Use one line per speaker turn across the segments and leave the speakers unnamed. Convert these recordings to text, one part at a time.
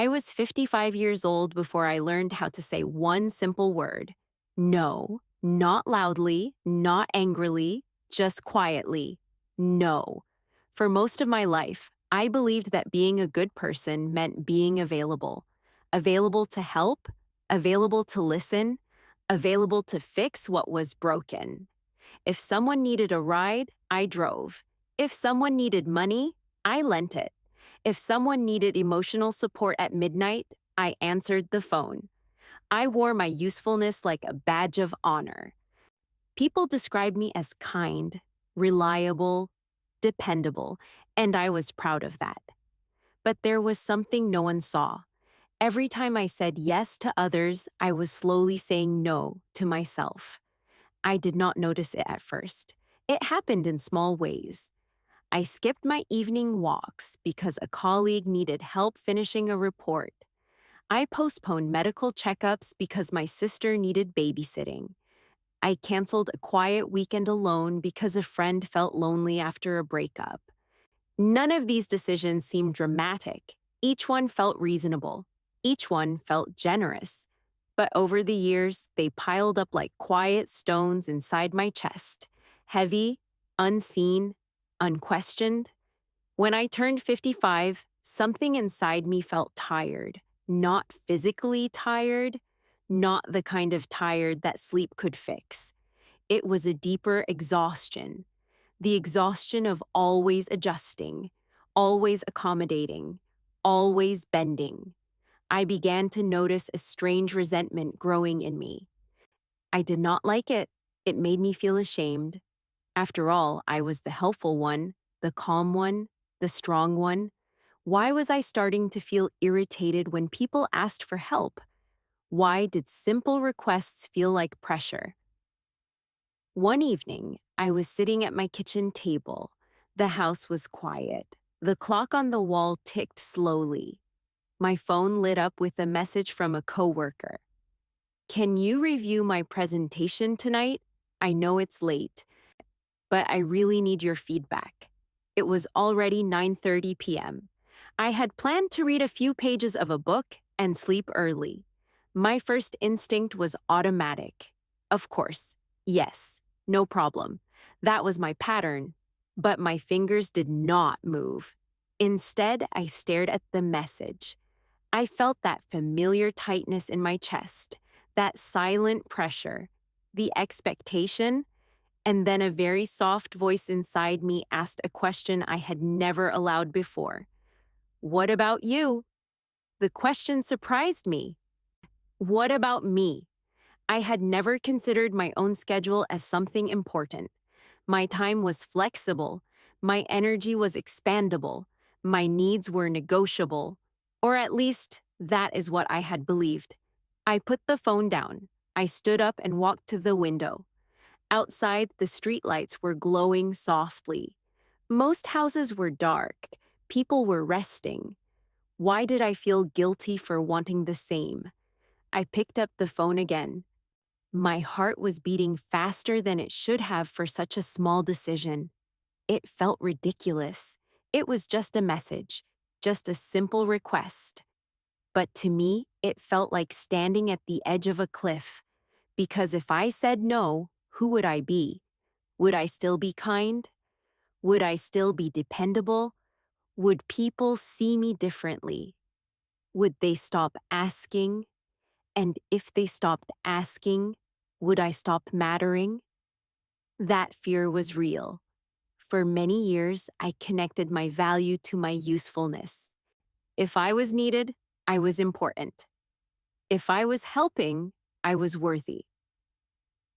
I was 55 years old before I learned how to say one simple word. No, not loudly, not angrily, just quietly. No. For most of my life, I believed that being a good person meant being available. Available to help, available to listen, available to fix what was broken. If someone needed a ride, I drove. If someone needed money, I lent it. If someone needed emotional support at midnight, I answered the phone. I wore my usefulness like a badge of honor. People described me as kind, reliable, dependable, and I was proud of that. But there was something no one saw. Every time I said yes to others, I was slowly saying no to myself. I did not notice it at first. It happened in small ways. I skipped my evening walks because a colleague needed help finishing a report. I postponed medical checkups because my sister needed babysitting. I canceled a quiet weekend alone because a friend felt lonely after a breakup. None of these decisions seemed dramatic. Each one felt reasonable. Each one felt generous. But over the years, they piled up like quiet stones inside my chest, heavy, unseen, unquestioned. When I turned 55, something inside me felt tired. Not physically tired, not the kind of tired that sleep could fix. It was a deeper exhaustion, the exhaustion of always adjusting, always accommodating, always bending. I began to notice a strange resentment growing in me. I did not like it. It made me feel ashamed. After all, I was the helpful one, the calm one, the strong one. Why was I starting to feel irritated when people asked for help? Why did simple requests feel like pressure? One evening, I was sitting at my kitchen table. The house was quiet. The clock on the wall ticked slowly. My phone lit up with a message from a coworker. Can you review my presentation tonight? I know it's late, but I really need your feedback. It was already 9:30 p.m. I had planned to read a few pages of a book and sleep early. My first instinct was automatic. Of course, yes, no problem. That was my pattern. But my fingers did not move. Instead, I stared at the message. I felt that familiar tightness in my chest, that silent pressure, the expectation, and then a very soft voice inside me asked a question I had never allowed before. What about you? The question surprised me. What about me? I had never considered my own schedule as something important. My time was flexible. My energy was expandable. My needs were negotiable. Or at least, that is what I had believed. I put the phone down. I stood up and walked to the window. Outside, the streetlights were glowing softly. Most houses were dark. People were resting. Why did I feel guilty for wanting the same? I picked up the phone again. My heart was beating faster than it should have for such a small decision. It felt ridiculous. It was just a message, just a simple request. But to me, it felt like standing at the edge of a cliff. Because if I said no, who would I be? Would I still be kind? Would I still be dependable? Would people see me differently? Would they stop asking? And if they stopped asking, would I stop mattering? That fear was real. For many years, I connected my value to my usefulness. If I was needed, I was important. If I was helping, I was worthy.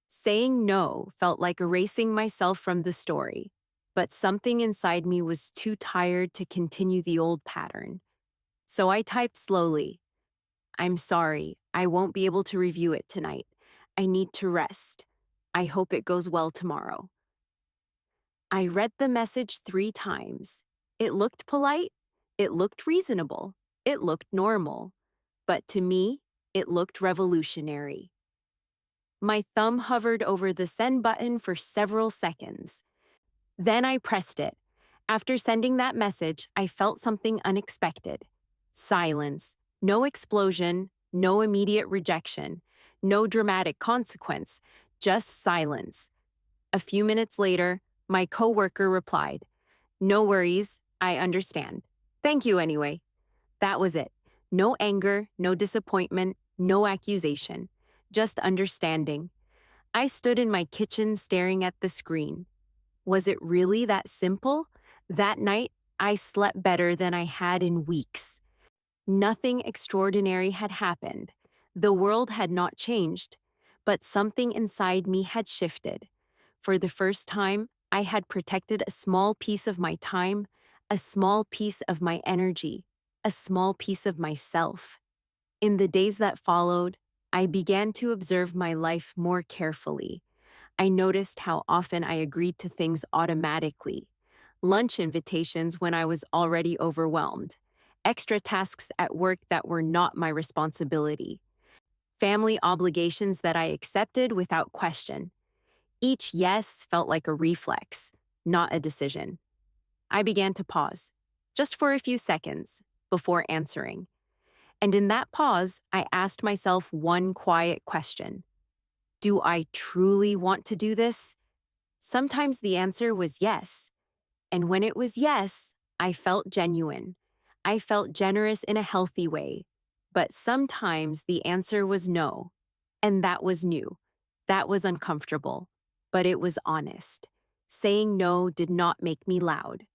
Saying no felt like erasing myself from the story, but something inside me was too tired to continue the old pattern. So I typed slowly. I'm sorry, I won't be able to review it tonight. I need to rest. I hope it goes well tomorrow. I read the message 3 times. It looked polite. It looked reasonable. It looked normal. But to me, it looked revolutionary. My thumb hovered over the send button for several seconds. Then I pressed it. After sending that message, I felt something unexpected. Silence. No explosion, no immediate rejection, no dramatic consequence, just silence. A few minutes later, my coworker replied, "No worries, I understand. Thank you anyway." That was it. No anger, no disappointment, no accusation, just understanding. I stood in my kitchen staring at the screen. Was it really that simple? That night, I slept better than I had in weeks. Nothing extraordinary had happened. The world had not changed, but something inside me had shifted. For the first time, I had protected a small piece of my time, a small piece of my energy, a small piece of myself. In the days that followed, I began to observe my life more carefully. I noticed how often I agreed to things automatically. Lunch invitations when I was already overwhelmed. Extra tasks at work that were not my responsibility. Family obligations that I accepted without question. Each yes felt like a reflex, not a decision. I began to pause, just for a few seconds, before answering. And in that pause, I asked myself one quiet question. Do I truly want to do this? Sometimes the answer was yes. And when it was yes, I felt genuine. I felt generous in a healthy way. But sometimes the answer was no. And that was new. That was uncomfortable. But it was honest. Saying no did not make me loud.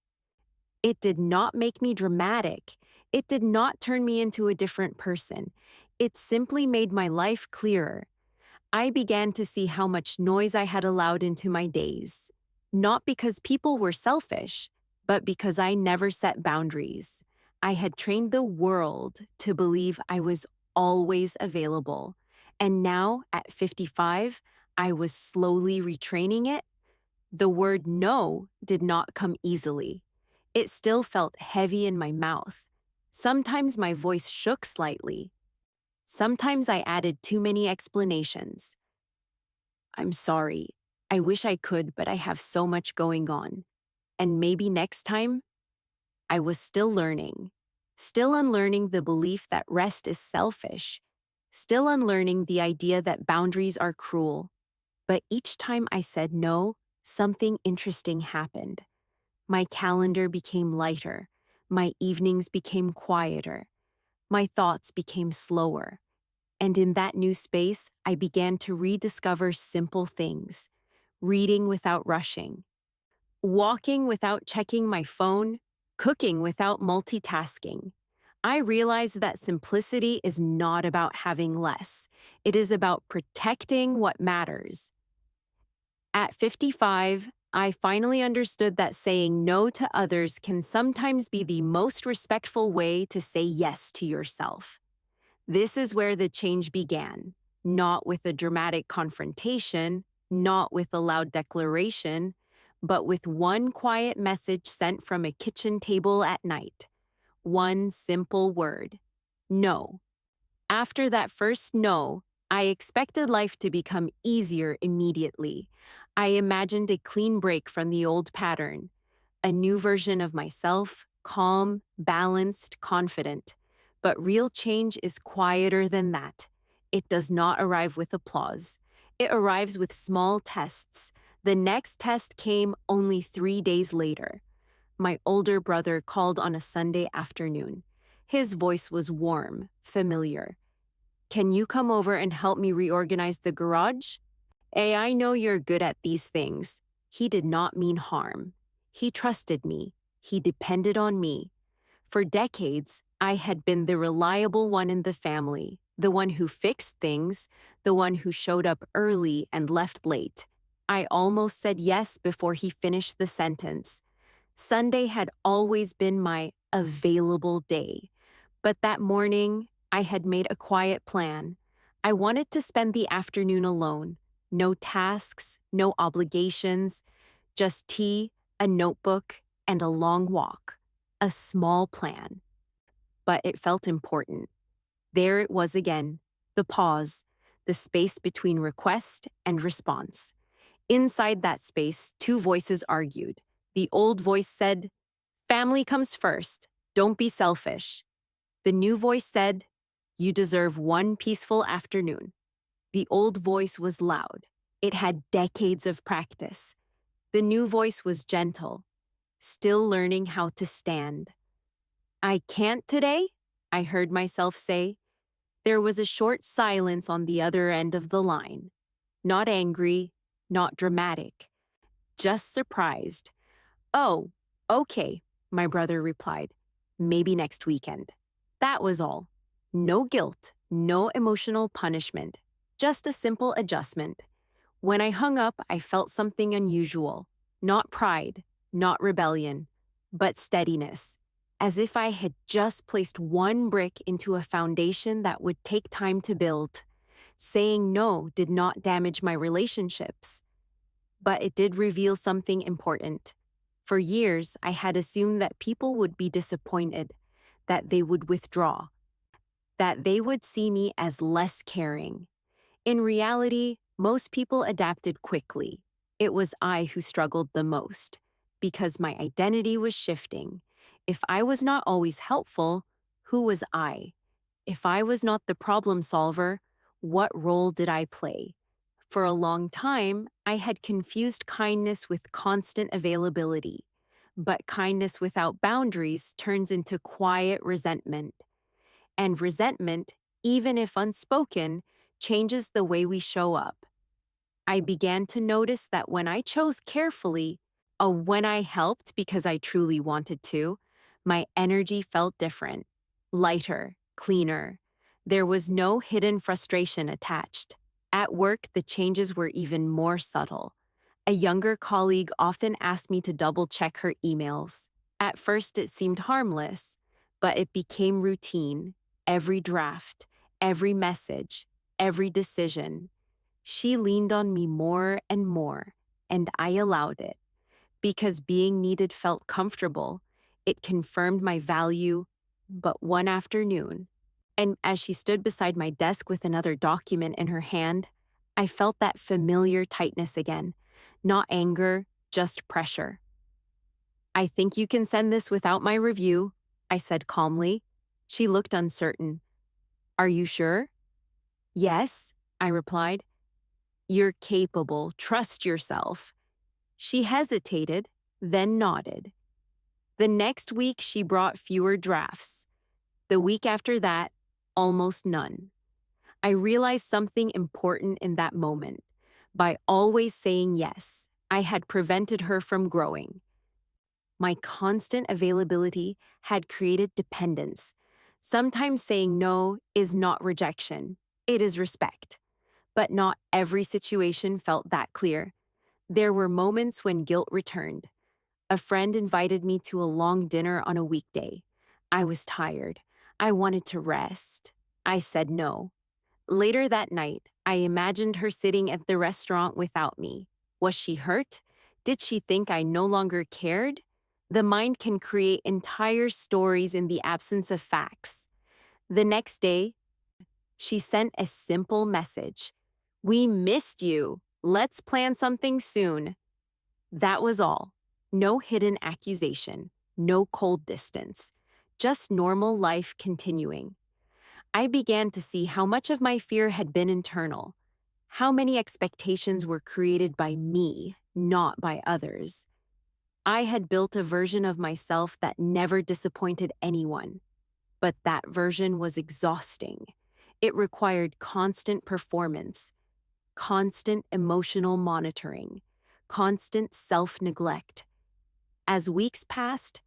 It did not make me dramatic. It did not turn me into a different person. It simply made my life clearer. I began to see how much noise I had allowed into my days. Not because people were selfish, but because I never set boundaries. I had trained the world to believe I was always available. And now, at 55, I was slowly retraining it. The word no did not come easily. It still felt heavy in my mouth. Sometimes my voice shook slightly. Sometimes I added too many explanations. I'm sorry. I wish I could, but I have so much going on. And maybe next time, I was still learning. Still unlearning the belief that rest is selfish. Still unlearning the idea that boundaries are cruel. But each time I said no, something interesting happened. My calendar became lighter. My evenings became quieter. My thoughts became slower. And in that new space, I began to rediscover simple things. Reading without rushing, walking without checking my phone, cooking without multitasking. I realized that simplicity is not about having less. It is about protecting what matters. At 55, I finally understood that saying no to others can sometimes be the most respectful way to say yes to yourself. This is where the change began, not with a dramatic confrontation, not with a loud declaration, but with one quiet message sent from a kitchen table at night. One simple word. No. After that first no, I expected life to become easier immediately. I imagined a clean break from the old pattern, a new version of myself, calm, balanced, confident. But real change is quieter than that. It does not arrive with applause. It arrives with small tests. The next test came only 3 days later. My older brother called on a Sunday afternoon. His voice was warm, familiar. Can you come over and help me reorganize the garage? Hey, I know you're good at these things. He did not mean harm. He trusted me. He depended on me. For decades, I had been the reliable one in the family, the one who fixed things, the one who showed up early and left late. I almost said yes before he finished the sentence. Sunday had always been my available day. But that morning, I had made a quiet plan. I wanted to spend the afternoon alone. No tasks, no obligations, just tea, a notebook, and a long walk. A small plan. But it felt important. There it was again, the pause, the space between request and response. Inside that space, two voices argued. The old voice said, "Family comes first. Don't be selfish." The new voice said, You deserve one peaceful afternoon. The old voice was loud. It had decades of practice. The new voice was gentle, still learning how to stand. I can't today, I heard myself say. There was a short silence on the other end of the line. Not angry, not dramatic, just surprised. Oh, okay, my brother replied. Maybe next weekend. That was all. No guilt, no emotional punishment, just a simple adjustment. When I hung up, I felt something unusual. Not pride, not rebellion, but steadiness. As if I had just placed one brick into a foundation that would take time to build. Saying no did not damage my relationships, but it did reveal something important. For years, I had assumed that people would be disappointed, that they would withdraw, that they would see me as less caring. In reality, most people adapted quickly. It was I who struggled the most, because my identity was shifting. If I was not always helpful, who was I? If I was not the problem solver, what role did I play? For a long time, I had confused kindness with constant availability. But kindness without boundaries turns into quiet resentment. And resentment, even if unspoken, changes the way we show up. I began to notice that when I chose carefully, or when I helped because I truly wanted to, my energy felt different, lighter, cleaner. There was no hidden frustration attached. At work, the changes were even more subtle. A younger colleague often asked me to double check her emails. At first, it seemed harmless, but it became routine. Every draft, every message, every decision. She leaned on me more and more, and I allowed it. Because being needed felt comfortable, it confirmed my value. But one afternoon, and as she stood beside my desk with another document in her hand, I felt that familiar tightness again. Not anger, just pressure. I think you can send this without my review, I said calmly. She looked uncertain. Are you sure? Yes, I replied. You're capable. Trust yourself. She hesitated, then nodded. The next week, she brought fewer drafts. The week after that, almost none. I realized something important in that moment. By always saying yes, I had prevented her from growing. My constant availability had created dependence. Sometimes saying no is not rejection, it is respect. But not every situation felt that clear. There were moments when guilt returned. A friend invited me to a long dinner on a weekday. I was tired. I wanted to rest. I said no. Later that night, I imagined her sitting at the restaurant without me. Was she hurt? Did she think I no longer cared? The mind can create entire stories in the absence of facts. The next day, she sent a simple message. We missed you. Let's plan something soon. That was all. No hidden accusation, no cold distance, just normal life continuing. I began to see how much of my fear had been internal, how many expectations were created by me, not by others. I had built a version of myself that never disappointed anyone, but that version was exhausting. It required constant performance, constant emotional monitoring, constant self-neglect. As weeks passed,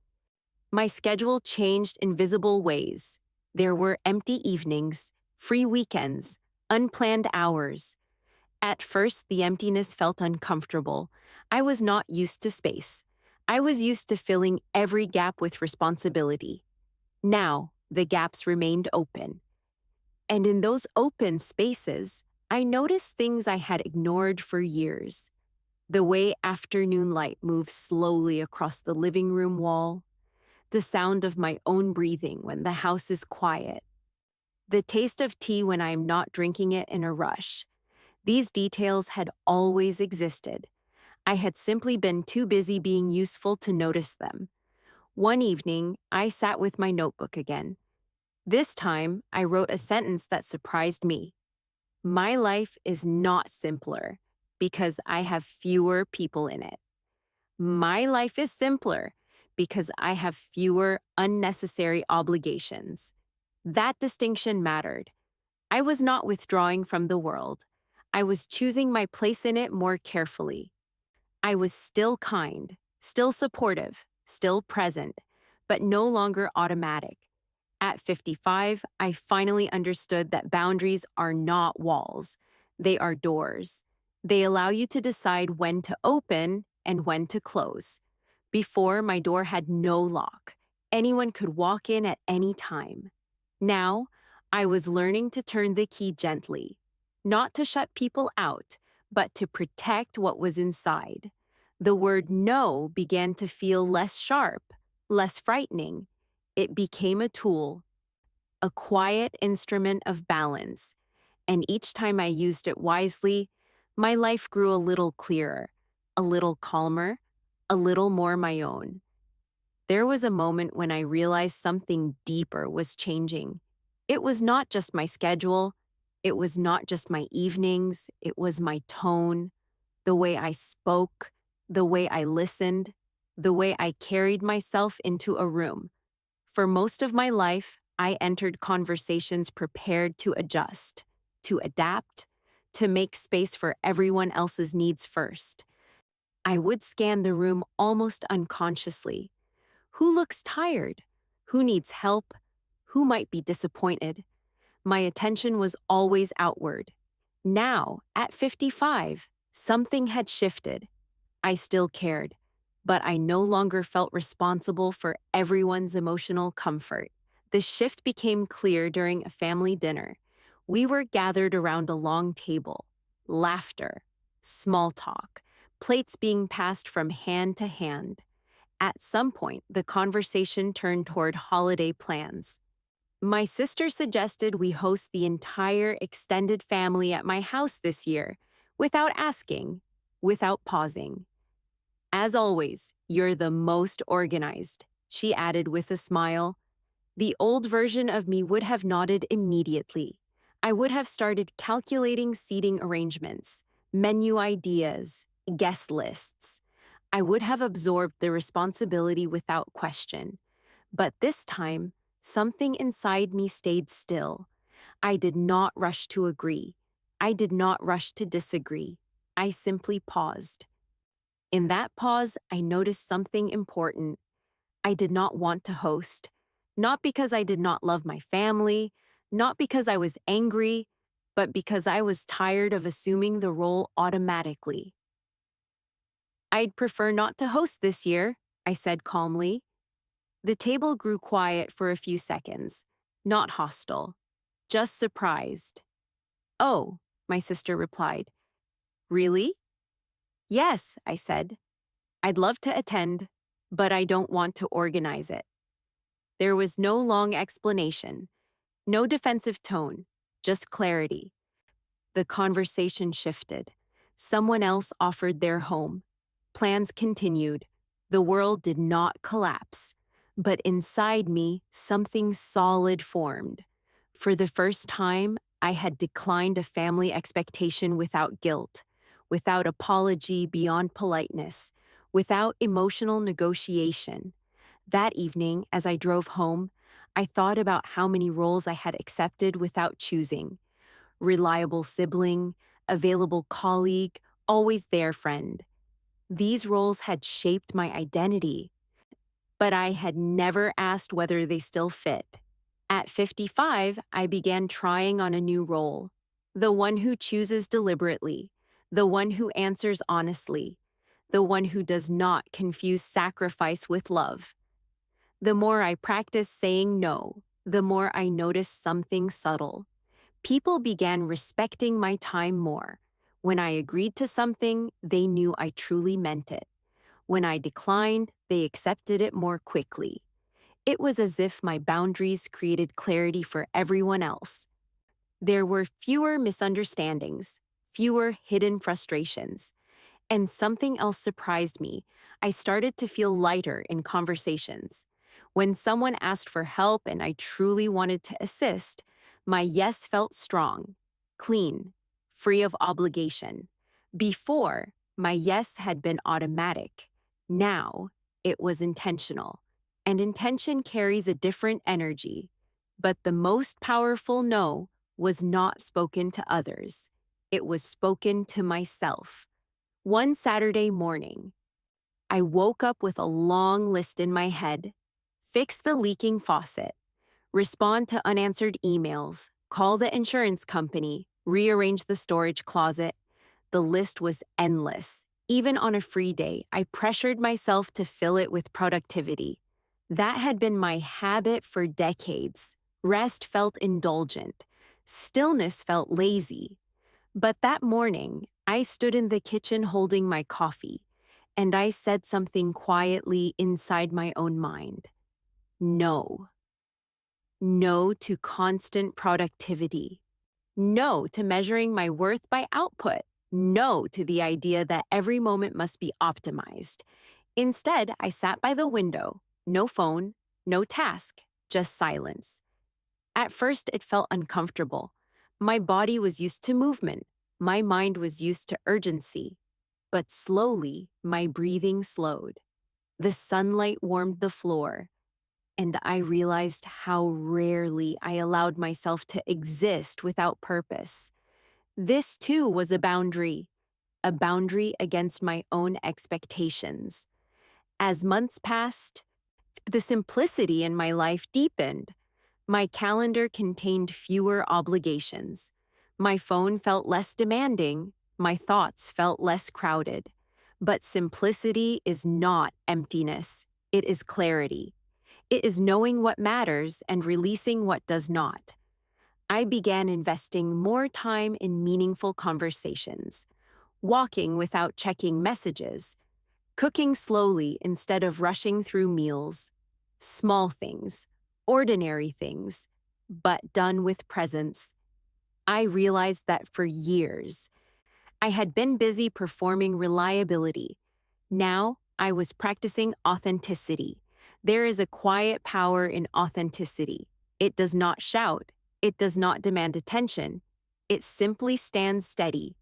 my schedule changed in visible ways. There were empty evenings, free weekends, unplanned hours. At first, the emptiness felt uncomfortable. I was not used to space. I was used to filling every gap with responsibility. Now, the gaps remained open. And in those open spaces, I noticed things I had ignored for years. The way afternoon light moves slowly across the living room wall, the sound of my own breathing when the house is quiet, the taste of tea when I am not drinking it in a rush. These details had always existed. I had simply been too busy being useful to notice them. One evening, I sat with my notebook again. This time, I wrote a sentence that surprised me. My life is not simpler because I have fewer people in it. My life is simpler because I have fewer unnecessary obligations. That distinction mattered. I was not withdrawing from the world. I was choosing my place in it more carefully. I was still kind, still supportive, still present, but no longer automatic. At 55, I finally understood that boundaries are not walls, they are doors. They allow you to decide when to open and when to close. Before, my door had no lock. Anyone could walk in at any time. Now, I was learning to turn the key gently, not to shut people out, but to protect what was inside. The word no began to feel less sharp, less frightening. It became a tool, a quiet instrument of balance, and each time I used it wisely, my life grew a little clearer, a little calmer, a little more my own. There was a moment when I realized something deeper was changing. It was not just my schedule, it was not just my evenings, it was my tone, the way I spoke, the way I listened, the way I carried myself into a room. For most of my life, I entered conversations prepared to adjust, to adapt, to make space for everyone else's needs first. I would scan the room almost unconsciously. Who looks tired? Who needs help? Who might be disappointed? My attention was always outward. Now, at 55, something had shifted. I still cared, but I no longer felt responsible for everyone's emotional comfort. The shift became clear during a family dinner. We were gathered around a long table, laughter, small talk, plates being passed from hand to hand. At some point, the conversation turned toward holiday plans. My sister suggested we host the entire extended family at my house this year, without asking, without pausing. As always, you're the most organized, she added with a smile. The old version of me would have nodded immediately. I would have started calculating seating arrangements, menu ideas, guest lists. I would have absorbed the responsibility without question. But this time, something inside me stayed still. I did not rush to agree. I did not rush to disagree. I simply paused. In that pause, I noticed something important. I did not want to host. Not because I did not love my family, not because I was angry, but because I was tired of assuming the role automatically. I'd prefer not to host this year, I said calmly. The table grew quiet for a few seconds, not hostile, just surprised. Oh, my sister replied. Really? Yes, I said. I'd love to attend, but I don't want to organize it. There was no long explanation, no defensive tone, just clarity. The conversation shifted. Someone else offered their home. Plans continued. The world did not collapse. But inside me, something solid formed. For the first time, I had declined a family expectation without guilt, without apology beyond politeness, without emotional negotiation. That evening, as I drove home, I thought about how many roles I had accepted without choosing. Reliable sibling, available colleague, always there friend. These roles had shaped my identity, but I had never asked whether they still fit. At 55, I began trying on a new role. The one who chooses deliberately, the one who answers honestly, the one who does not confuse sacrifice with love. The more I practiced saying no, the more I noticed something subtle. People began respecting my time more. When I agreed to something, they knew I truly meant it. When I declined, they accepted it more quickly. It was as if my boundaries created clarity for everyone else. There were fewer misunderstandings, fewer hidden frustrations. And something else surprised me. I started to feel lighter in conversations. When someone asked for help and I truly wanted to assist, my yes felt strong, clean, free of obligation. Before, my yes had been automatic. Now, it was intentional. And intention carries a different energy. But the most powerful no was not spoken to others. It was spoken to myself. One Saturday morning, I woke up with a long list in my head: fix the leaking faucet, respond to unanswered emails, call the insurance company, rearrange the storage closet. The list was endless. Even on a free day, I pressured myself to fill it with productivity. That had been my habit for decades. Rest felt indulgent. Stillness felt lazy. But that morning, I stood in the kitchen holding my coffee, and I said something quietly inside my own mind. No. No to constant productivity. No to measuring my worth by output. No to the idea that every moment must be optimized. Instead, I sat by the window, no phone, no task, just silence. At first, it felt uncomfortable. My body was used to movement. My mind was used to urgency. But slowly, my breathing slowed. The sunlight warmed the floor, and I realized how rarely I allowed myself to exist without purpose. This too was a boundary against my own expectations. As months passed, the simplicity in my life deepened. My calendar contained fewer obligations. My phone felt less demanding. My thoughts felt less crowded. But simplicity is not emptiness. It is clarity. It is knowing what matters and releasing what does not. I began investing more time in meaningful conversations, walking without checking messages, cooking slowly instead of rushing through meals. Small things, ordinary things, but done with presence. I realized that for years, I had been busy performing reliability. Now, I was practicing authenticity. There is a quiet power in authenticity. It does not shout. It does not demand attention. It simply stands steady.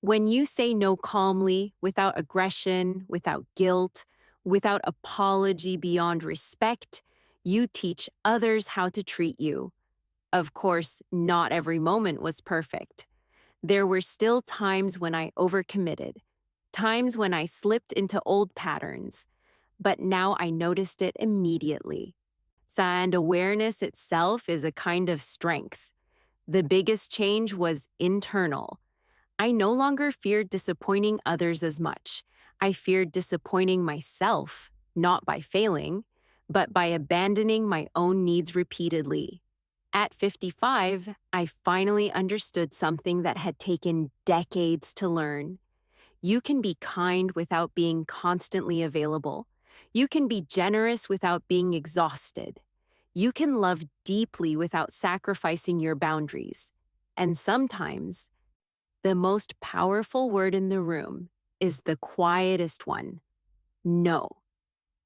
When you say no calmly, without aggression, without guilt, without apology beyond respect, you teach others how to treat you. Of course, not every moment was perfect. There were still times when I overcommitted, times when I slipped into old patterns, but now I noticed it immediately. And awareness itself is a kind of strength. The biggest change was internal. I no longer feared disappointing others as much. I feared disappointing myself, not by failing, but by abandoning my own needs repeatedly. At 55, I finally understood something that had taken decades to learn. You can be kind without being constantly available. You can be generous without being exhausted. You can love deeply without sacrificing your boundaries. And sometimes, the most powerful word in the room is the quietest one: no.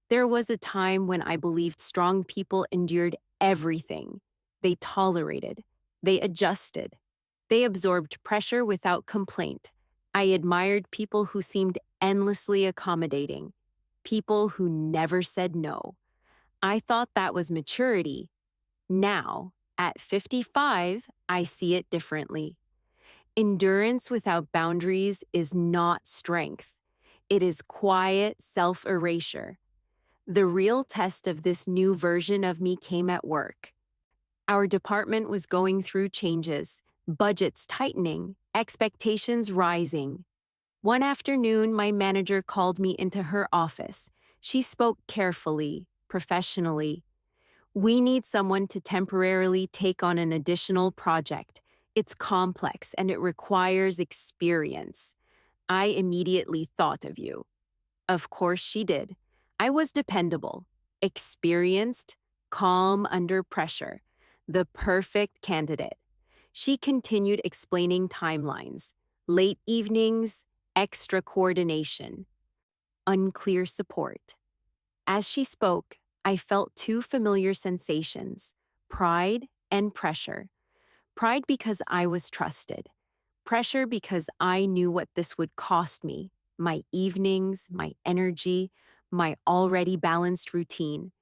There was a time when I believed strong people endured everything. They tolerated. They adjusted. They absorbed pressure without complaint. I admired people who seemed endlessly accommodating, people who never said no. I thought that was maturity. Now, at 55, I see it differently. Endurance without boundaries is not strength. It is quiet self-erasure. The real test of this new version of me came at work. Our department was going through changes, budgets tightening, expectations rising. One afternoon, my manager called me into her office. She spoke carefully, professionally. "We need someone to temporarily take on an additional project. It's complex and it requires experience. I immediately thought of you." Of course she did. I was dependable, experienced, calm under pressure, the perfect candidate. She continued explaining timelines, late evenings, extra coordination, unclear support. As she spoke, I felt two familiar sensations: pride and pressure. Pride because I was trusted, pressure because I knew what this would cost me: my evenings, my energy, my already balanced routine.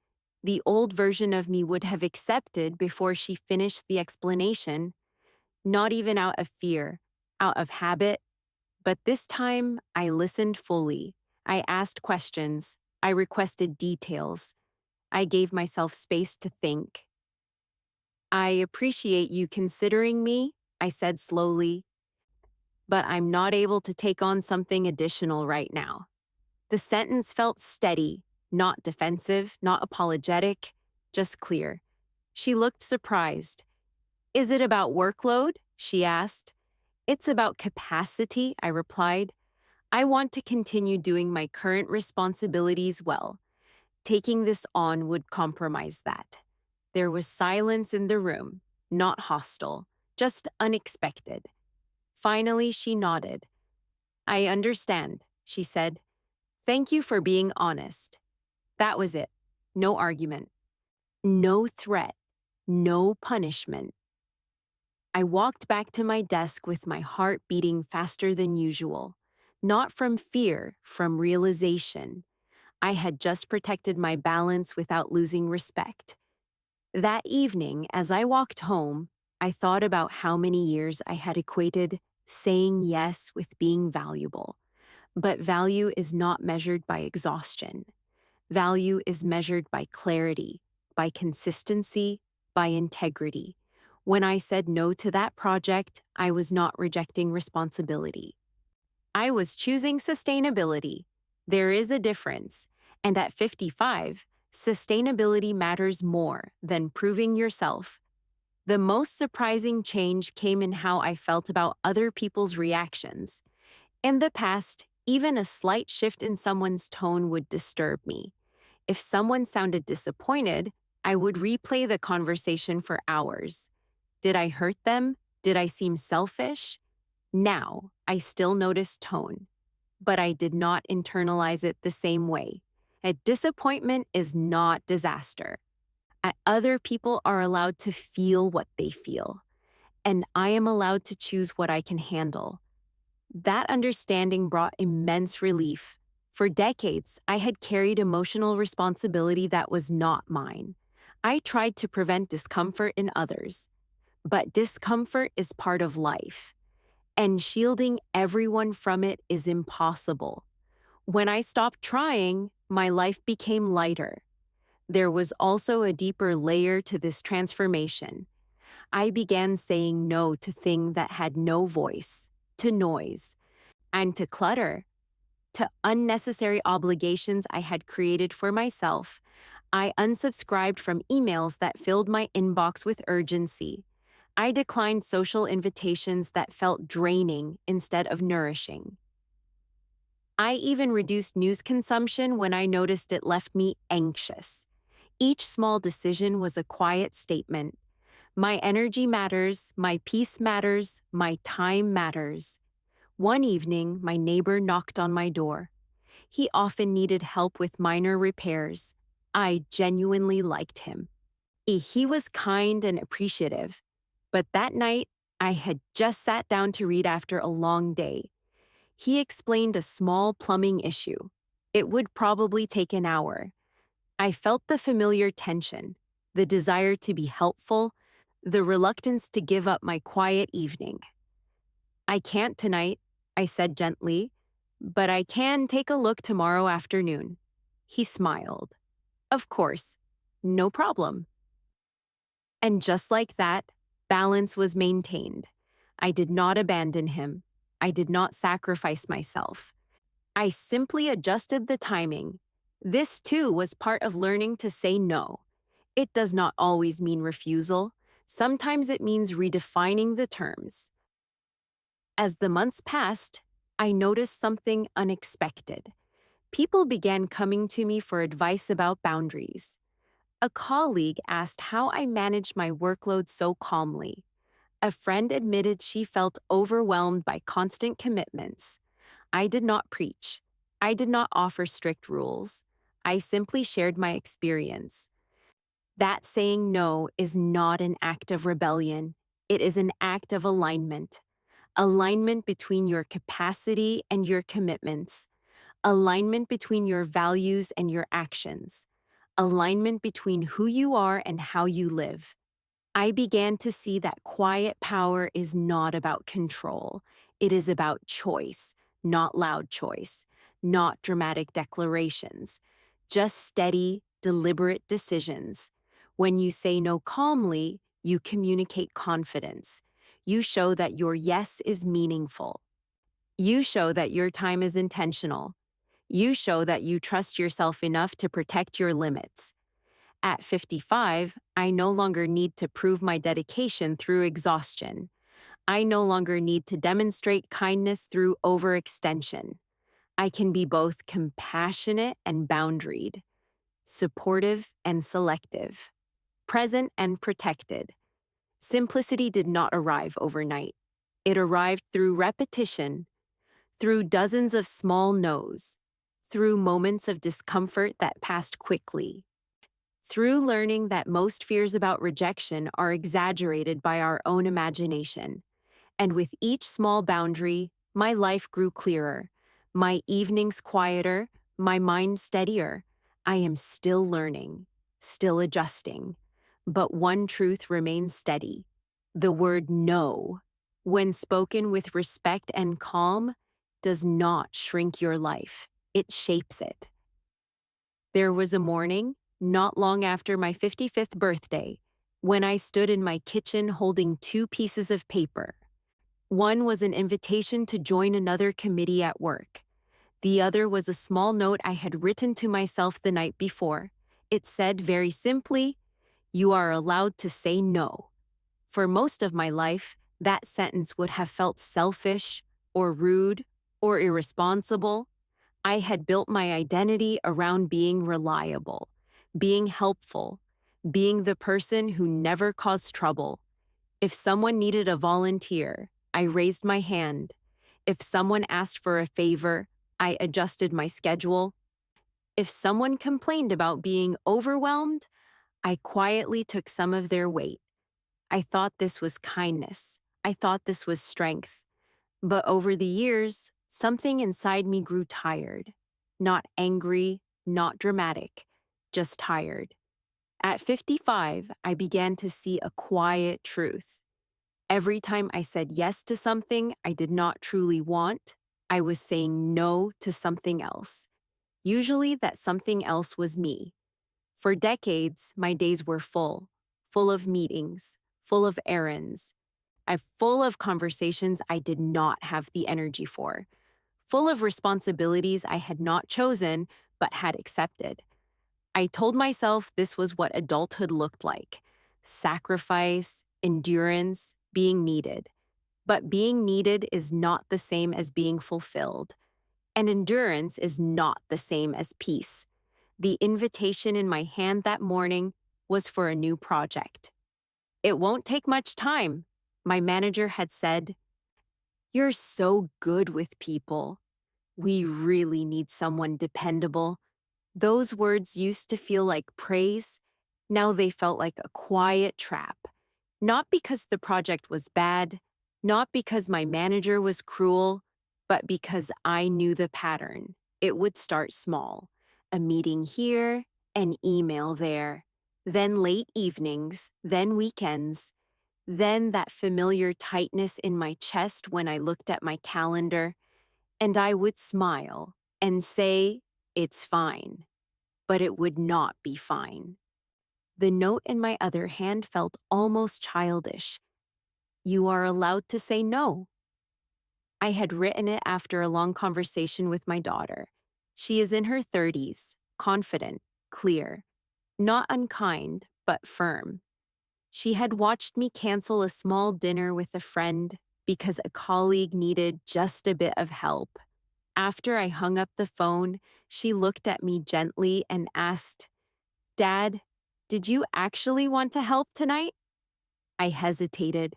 The old version of me would have accepted before she finished the explanation, not even out of fear, out of habit. But this time, I listened fully. I asked questions. I requested details. I gave myself space to think. "I appreciate you considering me," I said slowly, "but I'm not able to take on something additional right now." The sentence felt steady, not defensive, not apologetic, just clear. She looked surprised. "Is it about workload?" she asked. "It's about capacity," I replied. "I want to continue doing my current responsibilities well. Taking this on would compromise that." There was silence in the room, not hostile, just unexpected. Finally, she nodded. "I understand," she said. "Thank you for being honest." That was it. No argument. No threat. No punishment. I walked back to my desk with my heart beating faster than usual. Not from fear, from realization. I had just protected my balance without losing respect. That evening, as I walked home, I thought about how many years I had equated saying yes with being valuable. But value is not measured by exhaustion. Value is measured by clarity, by consistency, by integrity. When I said no to that project, I was not rejecting responsibility. I was choosing sustainability. There is a difference. And at 55, sustainability matters more than proving yourself. The most surprising change came in how I felt about other people's reactions. In the past, even a slight shift in someone's tone would disturb me. If someone sounded disappointed, I would replay the conversation for hours. Did I hurt them? Did I seem selfish? Now, I still noticed tone, but I did not internalize it the same way. A disappointment is not disaster. Other people are allowed to feel what they feel, and I am allowed to choose what I can handle. That understanding brought immense relief. For decades, I had carried emotional responsibility that was not mine. I tried to prevent discomfort in others, but discomfort is part of life, and shielding everyone from it is impossible. When I stopped trying, my life became lighter. There was also a deeper layer to this transformation. I began saying no to things that had no voice, to noise, and to clutter, to unnecessary obligations I had created for myself. I unsubscribed from emails that filled my inbox with urgency. I declined social invitations that felt draining instead of nourishing. I even reduced news consumption when I noticed it left me anxious. Each small decision was a quiet statement. My energy matters, my peace matters, my time matters. One evening, my neighbor knocked on my door. He often needed help with minor repairs. I genuinely liked him. He was kind and appreciative. But that night, I had just sat down to read after a long day. He explained a small plumbing issue. It would probably take an hour. I felt the familiar tension, the desire to be helpful, the reluctance to give up my quiet evening. "I can't tonight," I said gently, "but I can take a look tomorrow afternoon." He smiled. "Of course, no problem." And just like that, balance was maintained. I did not abandon him. I did not sacrifice myself. I simply adjusted the timing. This too was part of learning to say no. It does not always mean refusal. Sometimes it means redefining the terms. As the months passed, I noticed something unexpected. People began coming to me for advice about boundaries. A colleague asked how I managed my workload so calmly. A friend admitted she felt overwhelmed by constant commitments. I did not preach. I did not offer strict rules. I simply shared my experience. That saying no is not an act of rebellion, it is an act of alignment. Alignment between your capacity and your commitments, alignment between your values and your actions, alignment between who you are and how you live. I began to see that quiet power is not about control. It is about choice, not loud choice, not dramatic declarations, just steady, deliberate decisions. When you say no calmly, you communicate confidence. You show that your yes is meaningful. You show that your time is intentional. You show that you trust yourself enough to protect your limits. At 55, I no longer need to prove my dedication through exhaustion. I no longer need to demonstrate kindness through overextension. I can be both compassionate and boundaried, supportive and selective, present and protected. Simplicity did not arrive overnight. It arrived through repetition, through dozens of small no's, through moments of discomfort that passed quickly, through learning that most fears about rejection are exaggerated by our own imagination. And with each small boundary, my life grew clearer, my evenings quieter, my mind steadier. I am still learning, still adjusting. But one truth remains steady. The word no, when spoken with respect and calm, does not shrink your life. It shapes it. There was a morning, not long after my 55th birthday, when I stood in my kitchen holding two pieces of paper. One was an invitation to join another committee at work. The other was a small note I had written to myself the night before. It said very simply, "You are allowed to say no." For most of my life, that sentence would have felt selfish, or rude, or irresponsible. I had built my identity around being reliable, being helpful, being the person who never caused trouble. If someone needed a volunteer, I raised my hand. If someone asked for a favor, I adjusted my schedule. If someone complained about being overwhelmed, I quietly took some of their weight. I thought this was kindness. I thought this was strength. But over the years, something inside me grew tired. Not angry, not dramatic, just tired. At 55, I began to see a quiet truth. Every time I said yes to something I did not truly want, I was saying no to something else. Usually, that something else was me. For decades, my days were full of meetings, full of errands, I'm full of conversations I did not have the energy for, full of responsibilities I had not chosen but had accepted. I told myself this was what adulthood looked like: sacrifice, endurance, being needed. But being needed is not the same as being fulfilled, and endurance is not the same as peace. The invitation in my hand that morning was for a new project. "It won't take much time," my manager had said. "You're so good with people. We really need someone dependable." Those words used to feel like praise. Now they felt like a quiet trap. Not because the project was bad, not because my manager was cruel, but because I knew the pattern. It would start small: a meeting here, an email there, then late evenings, then weekends, then that familiar tightness in my chest when I looked at my calendar, and I would smile and say, "It's fine," but it would not be fine. The note in my other hand felt almost childish. "You are allowed to say no." I had written it after a long conversation with my daughter. She is in her 30s, confident, clear, not unkind, but firm. She had watched me cancel a small dinner with a friend because a colleague needed just a bit of help. After I hung up the phone, she looked at me gently and asked, "Dad, did you actually want to help tonight?" I hesitated.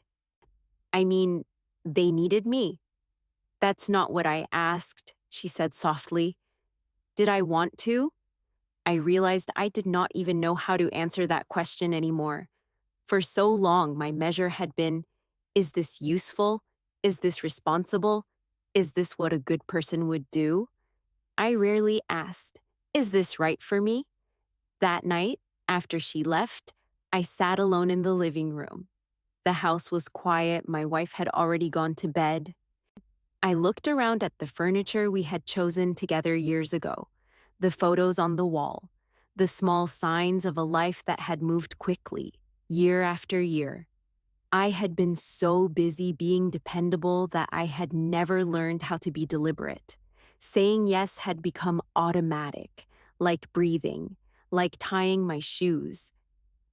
"I mean, they needed me." "That's not what I asked," she said softly. "Did I want to?" I realized I did not even know how to answer that question anymore. For so long, my measure had been, is this useful? Is this responsible? Is this what a good person would do? I rarely asked, is this right for me? That night, after she left, I sat alone in the living room. The house was quiet, my wife had already gone to bed. I looked around at the furniture we had chosen together years ago, the photos on the wall, the small signs of a life that had moved quickly, year after year. I had been so busy being dependable that I had never learned how to be deliberate. Saying yes had become automatic, like breathing, like tying my shoes.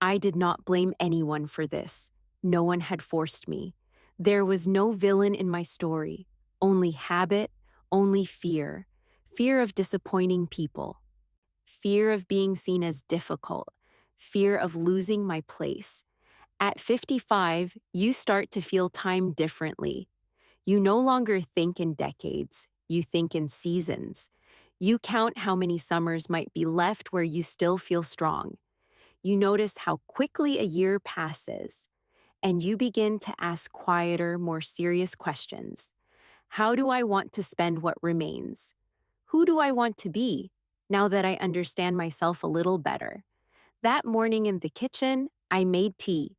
I did not blame anyone for this. No one had forced me. There was no villain in my story, only habit, only fear. Fear of disappointing people, fear of being seen as difficult, fear of losing my place. At 55, you start to feel time differently. You no longer think in decades, you think in seasons. You count how many summers might be left where you still feel strong. You notice how quickly a year passes, and you begin to ask quieter, more serious questions. How do I want to spend what remains? Who do I want to be, now that I understand myself a little better? That morning in the kitchen, I made tea.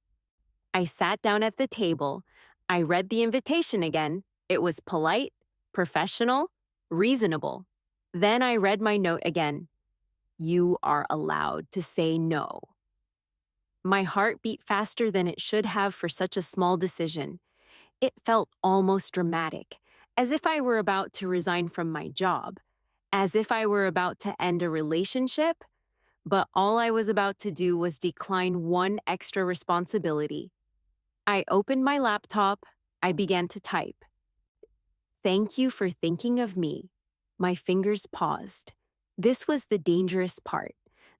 I sat down at the table. I read the invitation again. It was polite, professional, reasonable. Then I read my note again. You are allowed to say no. My heart beat faster than it should have for such a small decision. It felt almost dramatic, as if I were about to resign from my job, as if I were about to end a relationship, but all I was about to do was decline one extra responsibility. I opened my laptop. I began to type. Thank you for thinking of me. My fingers paused. This was the dangerous part.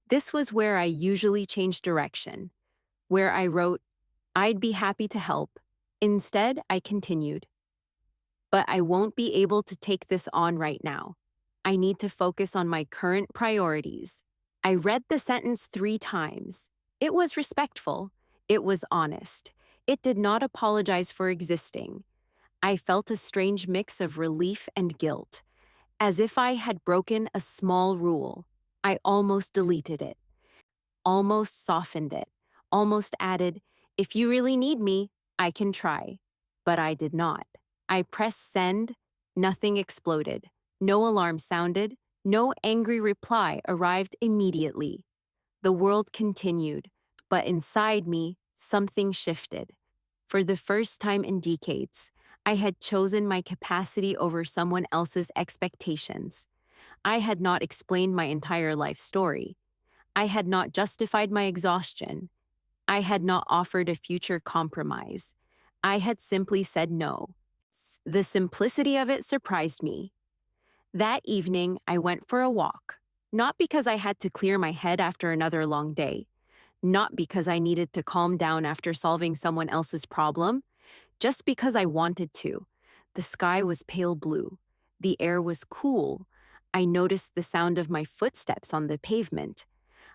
This was where I usually change direction, where I wrote, I'd be happy to help. Instead, I continued, but I won't be able to take this on right now. I need to focus on my current priorities. I read the sentence 3 times. It was respectful. It was honest. It did not apologize for existing. I felt a strange mix of relief and guilt, as if I had broken a small rule. I almost deleted it, almost softened it, almost added, if you really need me, I can try. But I did not. I pressed send, nothing exploded, no alarm sounded, no angry reply arrived immediately. The world continued, but inside me, something shifted. For the first time in decades, I had chosen my capacity over someone else's expectations. I had not explained my entire life story. I had not justified my exhaustion. I had not offered a future compromise. I had simply said no. The simplicity of it surprised me. That evening, I went for a walk, not because I had to clear my head after another long day, not because I needed to calm down after solving someone else's problem, just because I wanted to. The sky was pale blue. The air was cool. I noticed the sound of my footsteps on the pavement.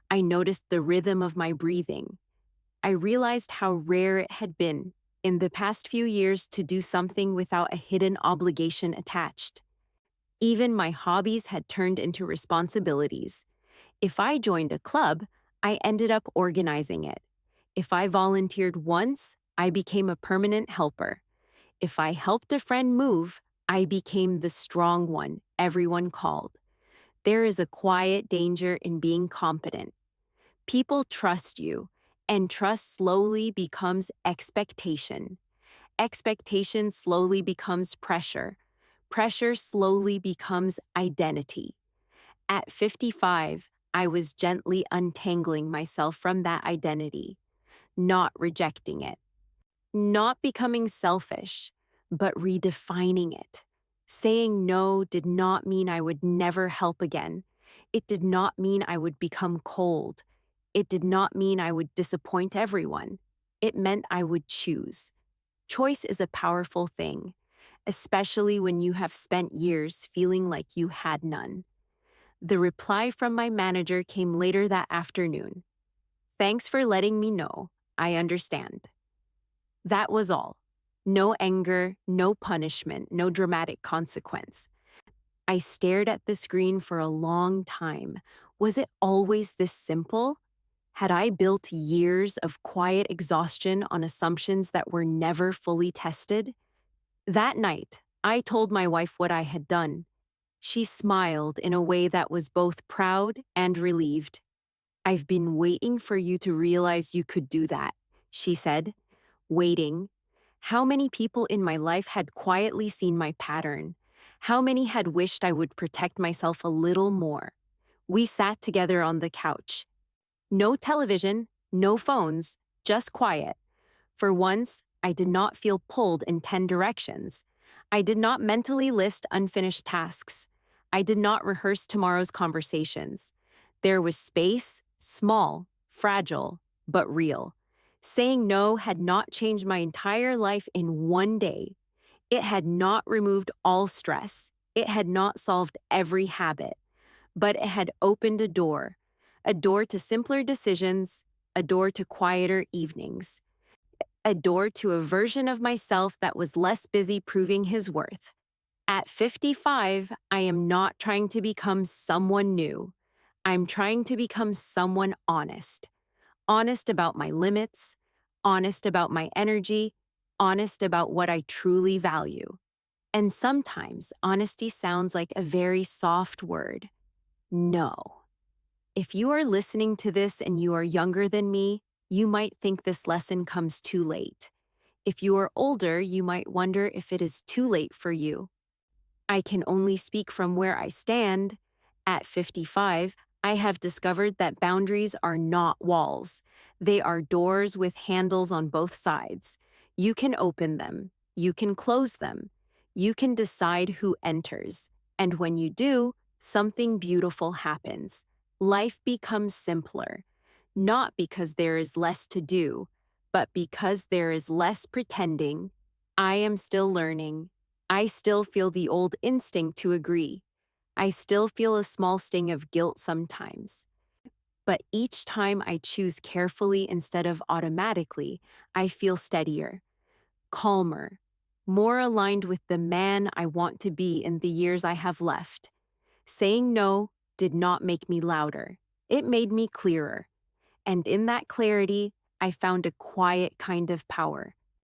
I noticed the rhythm of my breathing. I realized how rare it had been in the past few years to do something without a hidden obligation attached. Even my hobbies had turned into responsibilities. If I joined a club, I ended up organizing it. If I volunteered once, I became a permanent helper. If I helped a friend move, I became the strong one everyone called. There is a quiet danger in being competent. People trust you, and trust slowly becomes expectation. Expectation slowly becomes pressure. Pressure slowly becomes identity. At 55, I was gently untangling myself from that identity, not rejecting it, not becoming selfish, but redefining it. Saying no did not mean I would never help again. It did not mean I would become cold. It did not mean I would disappoint everyone. It meant I would choose. Choice is a powerful thing, especially when you have spent years feeling like you had none. The reply from my manager came later that afternoon. Thanks for letting me know. I understand. That was all. No anger, no punishment, no dramatic consequence. I stared at the screen for a long time. Was it always this simple? Had I built years of quiet exhaustion on assumptions that were never fully tested? That night, I told my wife what I had done. She smiled in a way that was both proud and relieved. I've been waiting for you to realize you could do that, she said. Waiting. How many people in my life had quietly seen my pattern? How many had wished I would protect myself a little more? We sat together on the couch. No television, no phones, just quiet. For once, I did not feel pulled in 10 directions. I did not mentally list unfinished tasks. I did not rehearse tomorrow's conversations. There was space, small, fragile, but real. Saying no had not changed my entire life in one day. It had not removed all stress. It had not solved every habit. But it had opened a door to simpler decisions, a door to quieter evenings, a door to a version of myself that was less busy proving his worth. At 55, I am not trying to become someone new. I'm trying to become someone honest. Honest about my limits, honest about my energy, honest about what I truly value. And sometimes honesty sounds like a very soft word. No. If you are listening to this and you are younger than me, you might think this lesson comes too late. If you are older, you might wonder if it is too late for you. I can only speak from where I stand. At 55, I have discovered that boundaries are not walls. They are doors with handles on both sides. You can open them. You can close them. You can decide who enters. And when you do, something beautiful happens. Life becomes simpler, not because there is less to do, but because there is less pretending. I am still learning. I still feel the old instinct to agree. I still feel a small sting of guilt sometimes. But each time I choose carefully instead of automatically, I feel steadier, calmer, more aligned with the man I want to be in the years I have left. Saying no did not make me louder. It made me clearer. And in that clarity, I found a quiet kind of power.